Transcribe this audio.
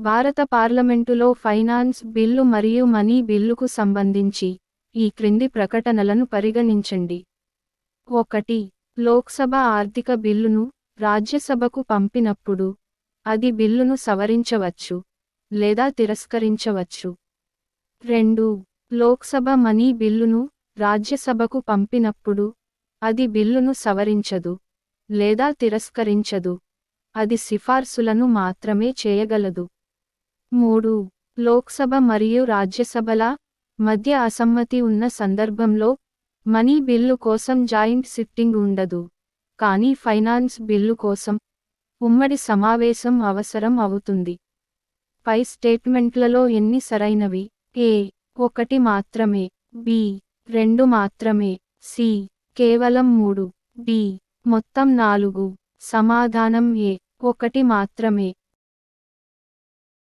భారత పార్లమెంటులో finance bill మరియు మనీ బిల్లుకు సంబంధించి ఈ క్రింది ప్రకటనలను పరిగణించండి. 1. లోక్సభ ఆర్థిక బిల్లును రాజ్యసభకు పంపినప్పుడు అది బిల్లును సవరించవచ్చు లేదా తిరస్కరించవచ్చు. 2. లోక్సభ మనీ బిల్లును రాజ్యసభకు పంపినప్పుడు అది బిల్లును సవరించదు లేదా తిరస్కరించదు, అది సిఫార్సులను మాత్రమే చేయగలదు. 3. లోక్సభ మరియు రాజ్యసభల మధ్య అసమ్మతి ఉన్న సందర్భంలో మనీ బిల్లు కోసం జాయింట్ సిట్టింగ్ ఉండదు, కానీ ఫైనాన్స్ బిల్లు కోసం ఉమ్మడి సమావేశం అవసరం అవుతుంది. పై స్టేట్మెంట్లలో ఎన్ని సరైనవి? ఏ. 1 మాత్రమే. బి. 2 మాత్రమే. సి. కేవలం 3. డి. మొత్తం 4. సమాధానం ఏ. 1 మాత్రమే.